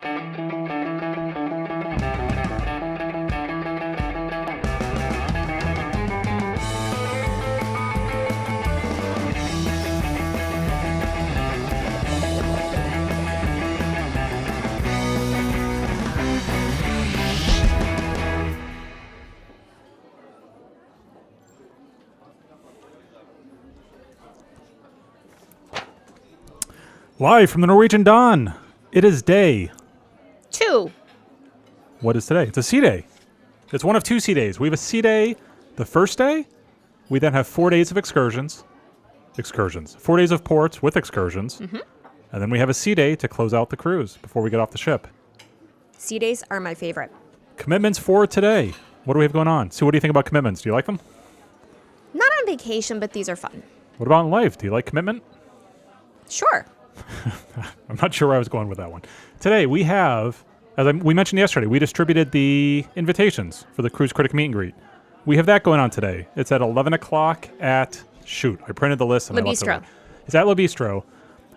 Live from the Norwegian Dawn. It is day 2. What is today? It's a sea day. It's one of 2 sea days. We have a sea day the first day. We then have 4 days of excursions. 4 days of ports with excursions. Mm-hmm. And then we have a sea day to close out the cruise before we get off the ship. Sea days are my favorite. Commitments for today. What do we have going on? Sue, what do you think about commitments? Do you like them? Not on vacation, but these are fun. What about in life? Do you like commitment? Sure. I'm not sure where I was going with that one. Today we have, we mentioned yesterday, we distributed the invitations for the Cruise Critic meet and greet. We have that going on today. It's at 11 o'clock at, I printed the list. And Le Bistro. It's at Le Bistro.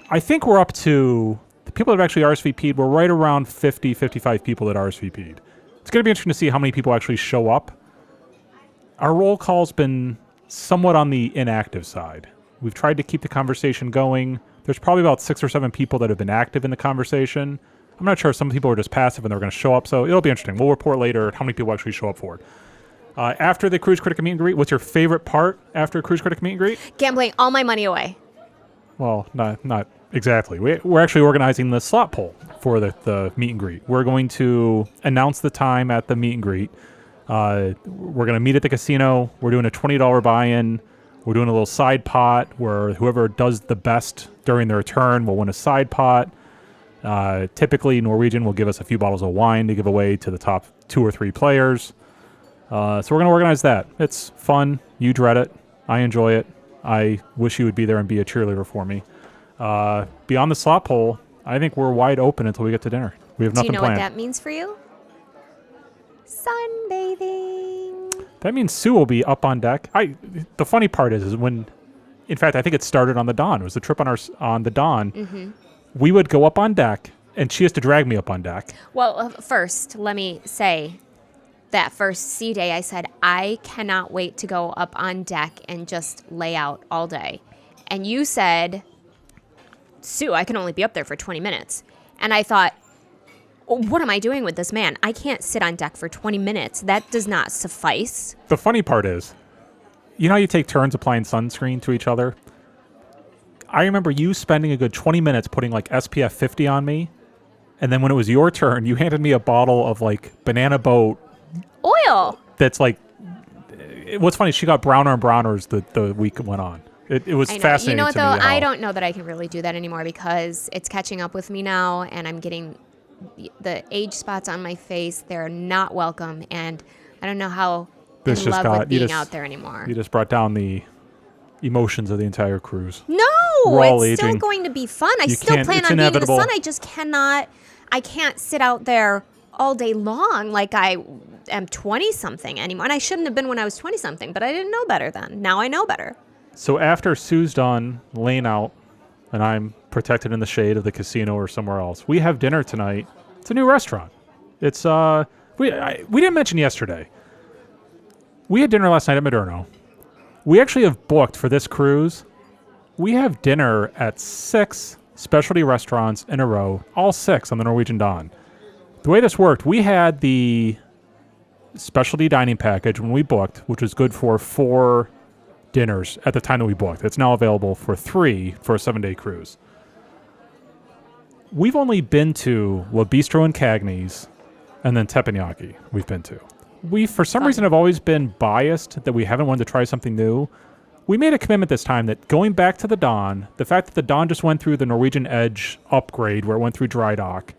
I think we're up to, the people that have actually RSVP'd, we're right around 50, 55 people that RSVP'd. It's going to be interesting to see how many people actually show up. Our roll call's been somewhat on the inactive side. We've tried to keep the conversation going. There's probably about 6 or 7 people that have been active in the conversation. I'm not sure if some people are just passive and they're going to show up, so it'll be interesting. We'll report later how many people actually show up for it. After the Cruise Critic meet and greet, what's your favorite part after a Cruise Critic meet and greet? Gambling all my money away. Well, not exactly. We're actually organizing the slot poll for the meet and greet. We're going to announce the time at the meet and greet. We're going to meet at the casino. We're doing a $20 buy-in. We're doing a little side pot where whoever does the best during their turn will win a side pot. Typically, Norwegian will give us a few bottles of wine to give away to the top 2 or 3 players. So we're going to organize that. It's fun. You dread it. I enjoy it. I wish you would be there and be a cheerleader for me. Beyond the slot poll, I think we're wide open until we get to dinner. We have nothing planned. Do you know what that means for you? Sunbathing. That means Sue will be up on deck. The funny part is when, in fact, I think it started on the Dawn. It was the trip on the Dawn. Mm-hmm. We would go up on deck, and she has to drag me up on deck. Well, first, let me say that first sea day, I said, I cannot wait to go up on deck and just lay out all day. And you said, Sue, I can only be up there for 20 minutes. And I thought, what am I doing with this man? I can't sit on deck for 20 minutes. That does not suffice. The funny part is, you know how you take turns applying sunscreen to each other? I remember you spending a good 20 minutes putting like SPF 50 on me. And then when it was your turn, you handed me a bottle of like banana boat oil. That's like, what's funny, she got browner and browner as the week went on. It was fascinating. You know what, though? To me I don't know that I can really do that anymore because it's catching up with me now and I'm getting the age spots on my face. They're not welcome, and I don't know how in love with being out there anymore. You just brought down the emotions of the entire cruise. No, it's still going to be fun. I still plan on being in the sun. I just cannot. I can't sit out there all day long like I am 20-something anymore. And I shouldn't have been when I was 20-something, but I didn't know better then. Now I know better. So after Sue's done laying out, and I'm protected in the shade of the casino or somewhere else, we have dinner tonight. It's a new restaurant. It's we didn't mention yesterday. We had dinner last night at Moderno. We actually have booked for this cruise. We have dinner at 6 specialty restaurants in a row, all 6 on the Norwegian Dawn. The way this worked, we had the specialty dining package when we booked, which was good for 4 dinners at the time that we booked. It's now available for 3 for a 7-day cruise. We've only been to Le Bistro and Cagney's, and then Teppanyaki we've been to. We, for some reason, have always been biased that we haven't wanted to try something new. We made a commitment this time that going back to the Dawn, the fact that the Dawn just went through the Norwegian Edge upgrade where it went through dry dock,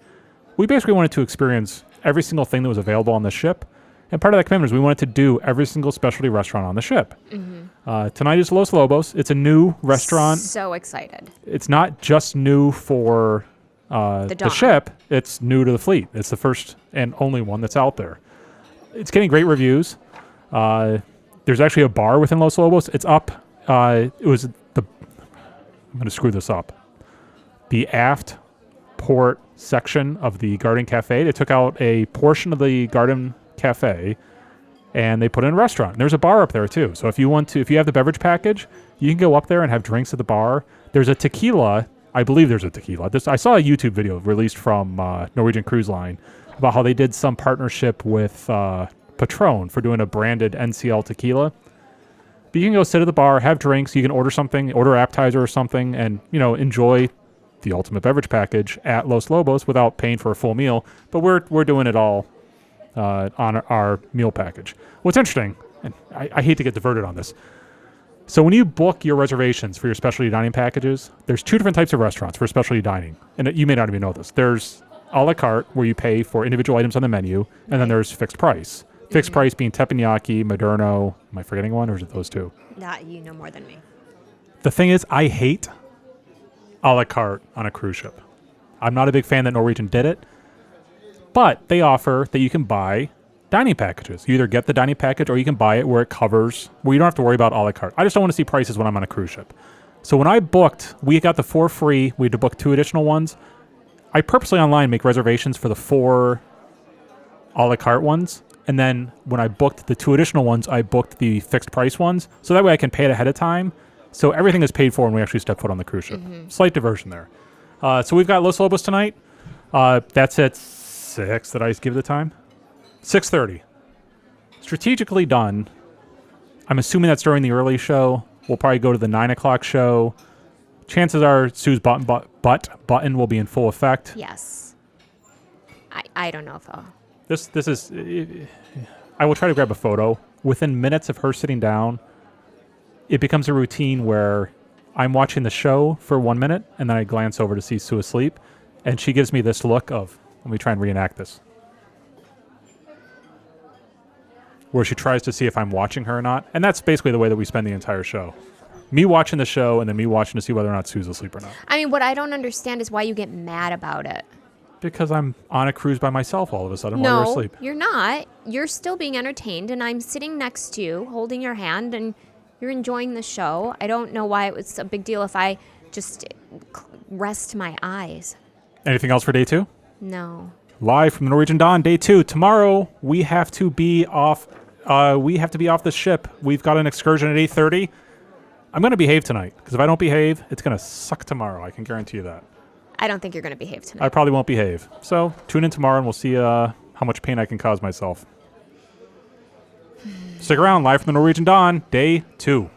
we basically wanted to experience every single thing that was available on the ship. And part of that commitment is we wanted to do every single specialty restaurant on the ship. Mm-hmm. Tonight is Los Lobos. It's a new restaurant. So excited. It's not just new for the ship. It's new to the fleet. It's the first and only one that's out there. It's getting great reviews. There's actually a bar within Los Lobos. It's up. I'm going to screw this up. The aft port section of the Garden Cafe. They took out a portion of the Garden Cafe and they put in a restaurant. And there's a bar up there too. So if you have the beverage package, you can go up there and have drinks at the bar. There's a tequila. I believe there's a tequila. I saw a YouTube video released from Norwegian Cruise Line about how they did some partnership with Patron for doing a branded NCL tequila. But you can go sit at the bar, have drinks. You can order something, order appetizer or something, and enjoy the ultimate beverage package at Los Lobos without paying for a full meal. But we're doing it all on our meal package. What's interesting, and I hate to get diverted on this. So when you book your reservations for your specialty dining packages, there's two different types of restaurants for specialty dining. And you may not even know this. There's a la carte, where you pay for individual items on the menu, and then there's fixed price. Fixed price being teppanyaki, Moderno. Am I forgetting one, or is it those two? You know more than me. The thing is, I hate a la carte on a cruise ship. I'm not a big fan that Norwegian did it, but they offer that you can buy dining packages. You either get the dining package or you can buy it where you don't have to worry about a la carte. I just don't want to see prices when I'm on a cruise ship. So when I booked, we got the 4 free. We had to book 2 additional ones. I purposely online make reservations for the 4 a la carte ones. And then when I booked the 2 additional ones, I booked the fixed price ones. So that way I can pay it ahead of time. So everything is paid for when we actually step foot on the cruise ship. Slight diversion there. So we've got Los Lobos tonight. That's at 6. Did I give the time? 6:30. Strategically done. I'm assuming that's during the early show. We'll probably go to the 9 o'clock show. Chances are Sue's butt button will be in full effect. Yes. I don't know if I'll... This is... I will try to grab a photo. Within minutes of her sitting down, it becomes a routine where I'm watching the show for 1 minute, and then I glance over to see Sue asleep, and she gives me this look of... Let me try and reenact this. Where she tries to see if I'm watching her or not. And that's basically the way that we spend the entire show. Me watching the show and then me watching to see whether or not Sue's asleep or not. I mean, what I don't understand is why you get mad about it. Because I'm on a cruise by myself all of a sudden while you're asleep. No, you're not. You're still being entertained, and I'm sitting next to you, holding your hand, and you're enjoying the show. I don't know why it was a big deal if I just rest my eyes. Anything else for day 2? No. Live from the Norwegian Dawn, day 2. Tomorrow, we have to be off the ship. We've got an excursion at 8:30. I'm going to behave tonight, because if I don't behave, it's going to suck tomorrow. I can guarantee you that. I don't think you're going to behave tonight. I probably won't behave. So tune in tomorrow, and we'll see how much pain I can cause myself. Stick around. Live from the Norwegian Dawn, day 2.